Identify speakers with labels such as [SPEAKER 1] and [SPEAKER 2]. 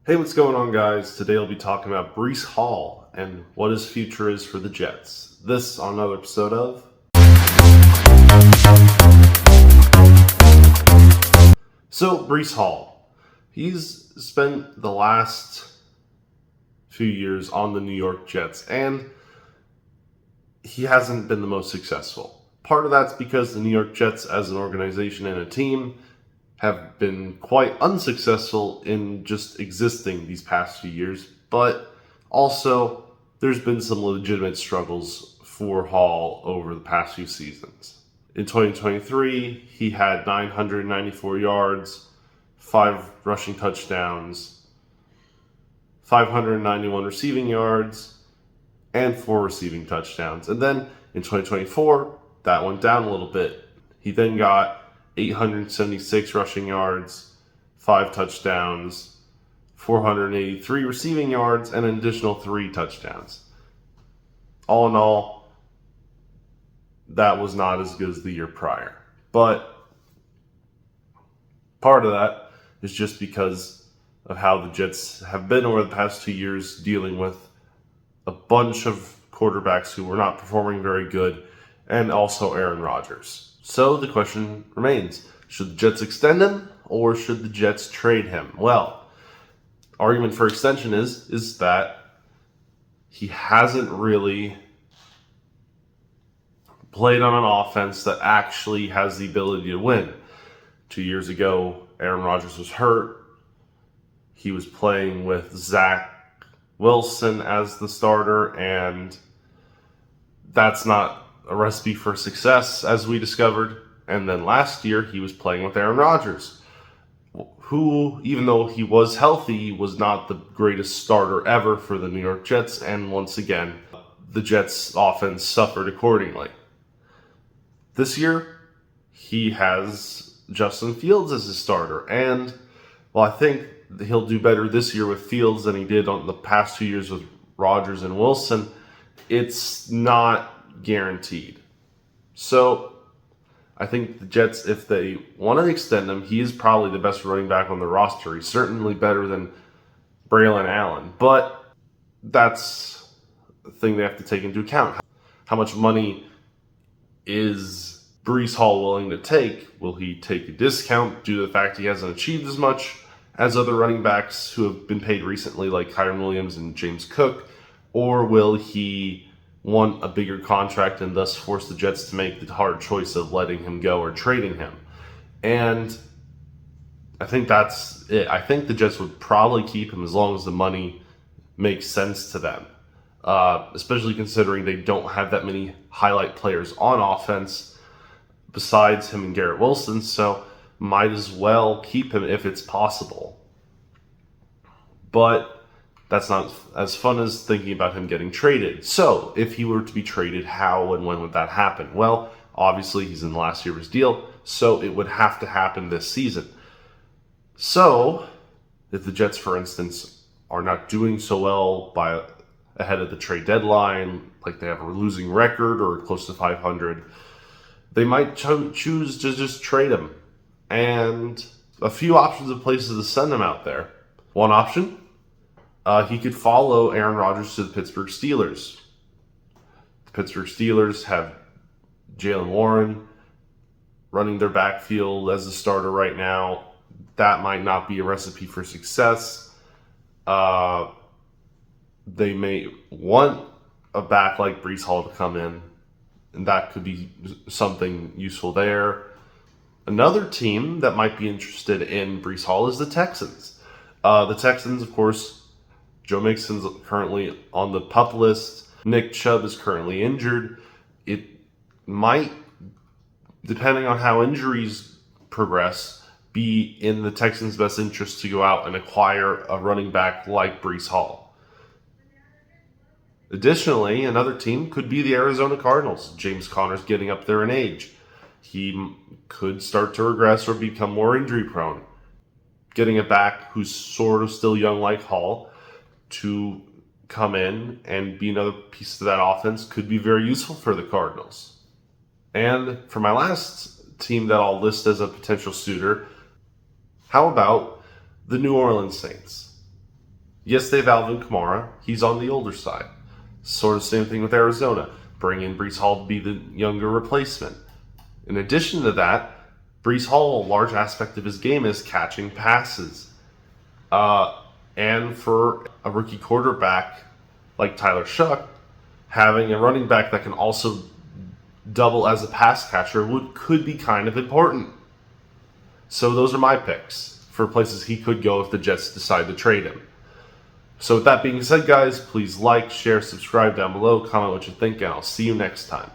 [SPEAKER 1] Hey, what's going on, guys? Today I'll be talking about Breece Hall and what his future is for the Jets. This on another episode of. So, Breece Hall. He's spent the last few years on the New York Jets, and he hasn't been the most successful. Part of that's because the New York Jets, as an organization and a team, have been quite unsuccessful in just existing these past few years, but also there's been some legitimate struggles for Hall over the past few seasons. In 2023, he had 994 yards, 5 rushing touchdowns, 591 receiving yards, and 4 receiving touchdowns. And then in 2024, that went down a little bit. He then got 876 rushing yards, 5 touchdowns, 483 receiving yards, and an additional 3 touchdowns. All in all, that was not as good as the year prior. But part of that is just because of how the Jets have been over the past 2 years dealing with a bunch of quarterbacks who were not performing very good, and also Aaron Rodgers. So the question remains, should the Jets extend him or should the Jets trade him? Well, argument for extension is that he hasn't really played on an offense that actually has the ability to win. 2 years ago, Aaron Rodgers was hurt. He was playing with Zach Wilson as the starter, and that's not a recipe for success, as we discovered. And then last year, he was playing with Aaron Rodgers, who, even though he was healthy, was not the greatest starter ever for the New York Jets. And once again, the Jets' offense suffered accordingly. This year, he has Justin Fields as his starter. And while I think he'll do better this year with Fields than he did on the past 2 years with Rodgers and Wilson, it's not guaranteed. So I think the Jets, if they want to extend him, he is probably the best running back on the roster. He's certainly better than Braylon Allen. But that's the thing they have to take into account. How much money is Breece Hall willing to take? Will he take a discount due to the fact he hasn't achieved as much as other running backs who have been paid recently, like Kyren Williams and James Cook? Or will he want a bigger contract and thus force the Jets to make the hard choice of letting him go or trading him? And I think that's it. I think the Jets would probably keep him as long as the money makes sense to them, especially considering they don't have that many highlight players on offense besides him and Garrett Wilson, so might as well keep him if it's possible. But that's not as fun as thinking about him getting traded. So, if he were to be traded, how and when would that happen? Well, obviously, he's in the last year of his deal, so it would have to happen this season. So, if the Jets, for instance, are not doing so well by ahead of the trade deadline, like they have a losing record or close to 500, they might choose to just trade him. And a few options of places to send him out there. One option, he could follow Aaron Rodgers to the Pittsburgh Steelers. The Pittsburgh Steelers have Jalen Warren running their backfield as a starter right now. That might not be a recipe for success. They may want a back like Breece Hall to come in, and that could be something useful there. Another team that might be interested in Breece Hall is the Texans. The Texans, of course, Joe Mixon's currently on the PUP list. Nick Chubb is currently injured. It might, depending on how injuries progress, be in the Texans' best interest to go out and acquire a running back like Breece Hall. Additionally, another team could be the Arizona Cardinals. James Conner's getting up there in age. He could start to regress or become more injury prone. Getting a back who's sort of still young like Hall to come in and be another piece of that offense could be very useful for the Cardinals. And for my last team that I'll list as a potential suitor, how about the New Orleans Saints? Yes, they have Alvin Kamara. He's on the older side. Sort of same thing with Arizona. Bring in Breece Hall to be the younger replacement. In addition to that, Breece Hall, a large aspect of his game is catching passes. And for a rookie quarterback like Tyler Shuck, having a running back that can also double as a pass catcher could be kind of important. So those are my picks for places he could go if the Jets decide to trade him. So with that being said, guys, please like, share, subscribe down below, comment what you think, and I'll see you next time.